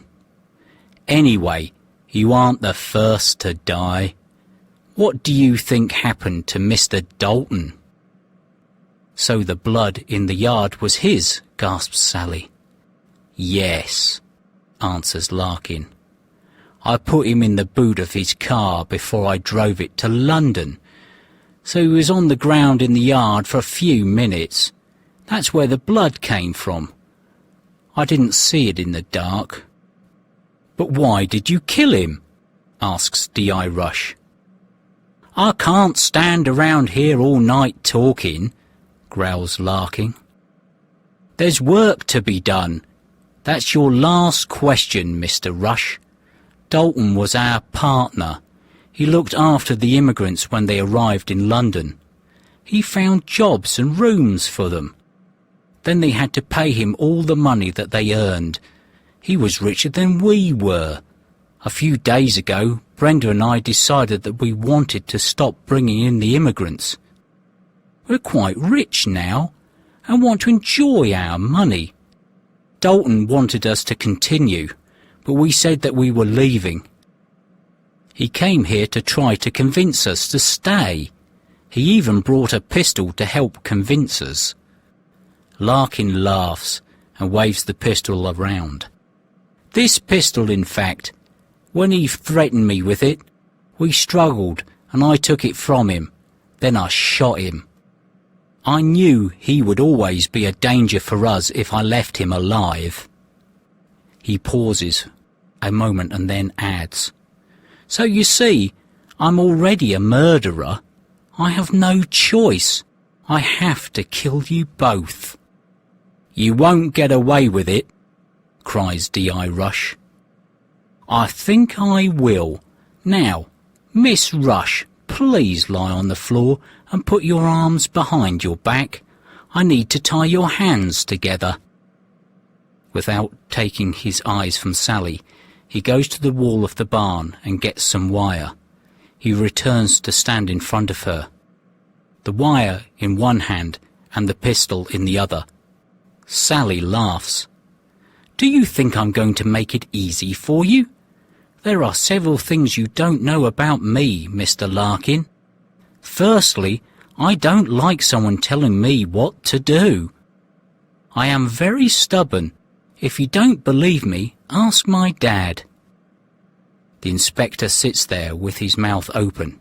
S1: "Anyway, you aren't the first to die. What do you think happened to Mr. Dalton?" "So the blood in the yard was his," gasps Sally. "Yes," answers Larkin. "I put him in the boot of his car before I drove it to London. So he was on the ground in the yard for a few minutes. That's where the blood came from. I didn't see it in the dark." "But why did you kill him?" asks D.I. Rush. "I can't stand around here all night talking," growls Larkin. "There's work to be done. That's your last question, Mr. Rush. Dalton was our partner. He looked after the immigrants when they arrived in London. He found jobs and rooms for them. Then they had to pay him all the money that they earned. He was richer than we were. A few days ago, Brenda and I decided that we wanted to stop bringing in the immigrants. We're quite rich now and want to enjoy our money. Dalton wanted us to continue, but we said that we were leaving. He came here to try to convince us to stay. He even brought a pistol to help convince us." Larkin laughs and waves the pistol around. "This pistol, in fact. When he threatened me with it, we struggled and I took it from him. Then I shot him. I knew he would always be a danger for us if I left him alive." He pauses a moment and then adds, "So you see, I'm already a murderer. I have no choice. I have to kill you both." "You won't get away with it," cries D.I. Rush. "I think I will. Now, Miss Rush, please lie on the floor and put your arms behind your back. I need to tie your hands together." Without taking his eyes from Sally, he goes to the wall of the barn and gets some wire. He returns to stand in front of her, the wire in one hand and the pistol in the other. Sally laughs. "Do you think I'm going to make it easy for you? There are several things you don't know about me, Mr. Larkin. Firstly, I don't like someone telling me what to do. I am very stubborn. If you don't believe me, ask my dad." The inspector sits there with his mouth open.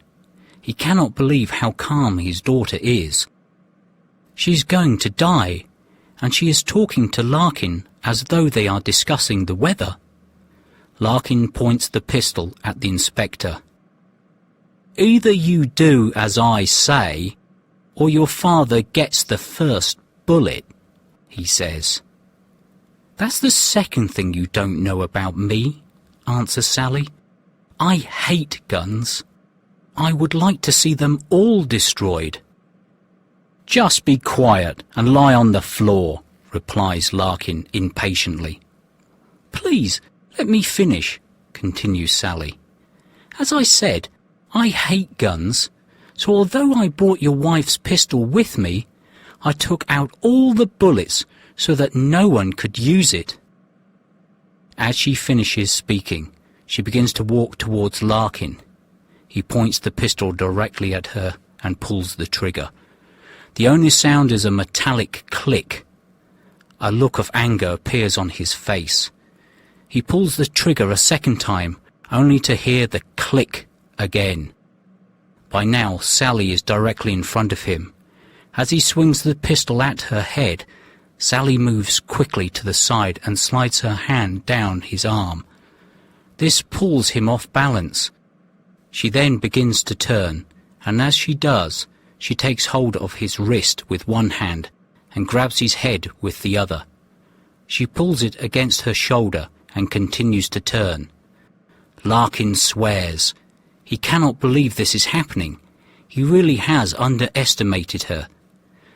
S1: He cannot believe how calm his daughter is. She's going to die, and she is talking to Larkin as though they are discussing the weather. Larkin points the pistol at the inspector. "Either you do as I say, or your father gets the first bullet," he says. "That's the second thing you don't know about me," answers Sally. "I hate guns. I would like to see them all destroyed." "Just be quiet and lie on the floor," replies Larkin impatiently. "Please, let me finish," continues Sally. "As I said, I hate guns, so although I brought your wife's pistol with me, I took out all the bullets so that no one could use it." As she finishes speaking, She begins to walk towards Larkin. He points the pistol directly at her and pulls the trigger. The only sound is a metallic click. A look of anger appears on his face. He pulls the trigger a second time, only to hear the click again. By now, Sally is directly in front of him. As he swings the pistol at her head, Sally moves quickly to the side and slides her hand down his arm. This pulls him off balance. She then begins to turn, and as she does, she takes hold of his wrist with one hand and grabs his head with the other. She pulls it against her shoulder and continues to turn. Larkin swears. He cannot believe this is happening. He really has underestimated her.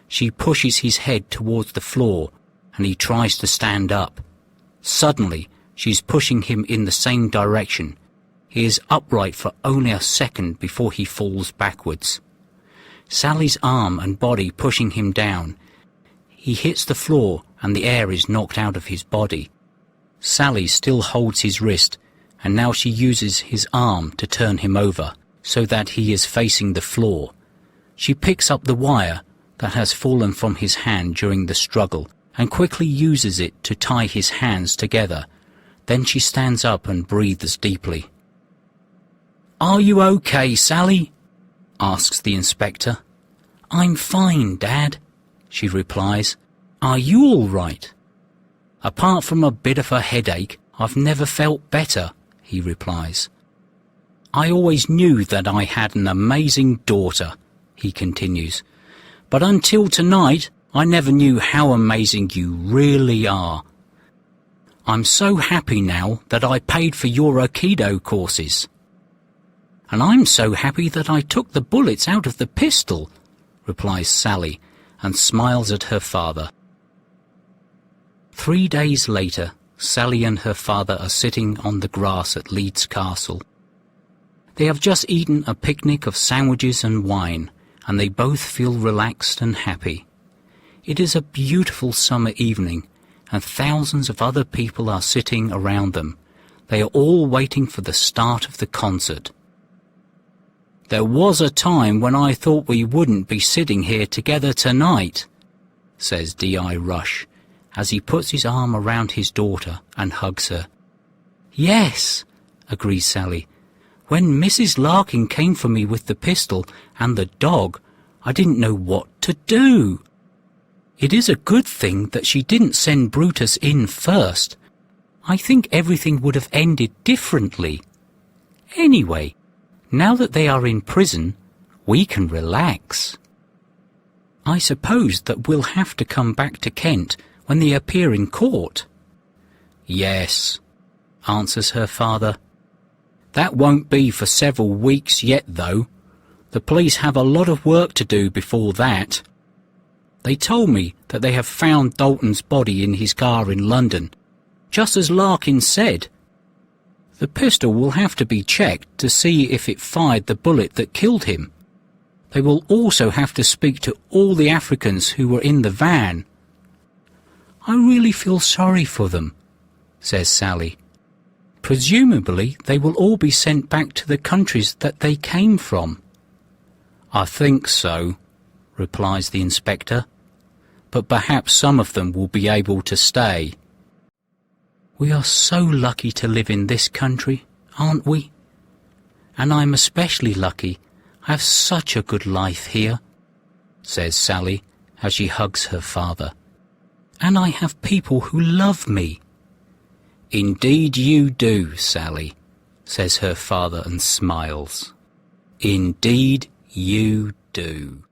S1: She pushes his head towards the floor, and he tries to stand up. Suddenly, she's pushing him in the same direction. He is upright for only a second before he falls backwards. Sally's arm and body pushing him down. He hits the floor and the air is knocked out of his body. Sally still holds his wrist, and now she uses his arm to turn him over so that he is facing the floor. She picks up the wire that has fallen from his hand during the struggle and quickly uses it to tie his hands together. Then she stands up and breathes deeply. "Are you okay, Sally?" asks the inspector. "I'm fine, Dad," she replies. "Are you all right?" "Apart from a bit of a headache, I've never felt better," he replies. "I always knew that I had an amazing daughter," he continues. "But until tonight, I never knew how amazing you really are. I'm so happy now that I paid for your Aikido courses." "And I'm so happy that I took the bullets out of the pistol," replies Sally, and smiles at her father. 3 days later, Sally and her father are sitting on the grass at Leeds Castle. They have just eaten a picnic of sandwiches and wine, and they both feel relaxed and happy. It is a beautiful summer evening, and thousands of other people are sitting around them. They are all waiting for the start of the concert. "There was a time when I thought we wouldn't be sitting here together tonight," says D.I. Rush, as he puts his arm around his daughter and hugs her. "Yes," agrees Sally. "When Mrs. Larkin came for me with the pistol and the dog, I didn't know what to do. It is a good thing that she didn't send Brutus in first. I think everything would have ended differently. Anyway, now that they are in prison, we can relax. I suppose that we'll have to come back to Kent when they appear in court." "Yes," answers her father. "That won't be for several weeks yet, though. The police have a lot of work to do before that. They told me that they have found Dalton's body in his car in London, just as Larkin said. The pistol will have to be checked to see if it fired the bullet that killed him. They will also have to speak to all the Africans who were in the van." "I really feel sorry for them," says Sally. "Presumably they will all be sent back to the countries that they came from." "I think so," replies the inspector. "But perhaps some of them will be able to stay." "We are so lucky to live in this country, aren't we? And I'm especially lucky. I have such a good life here," says Sally as she hugs her father. "And I have people who love me." "Indeed you do, Sally," says her father and smiles. "Indeed you do."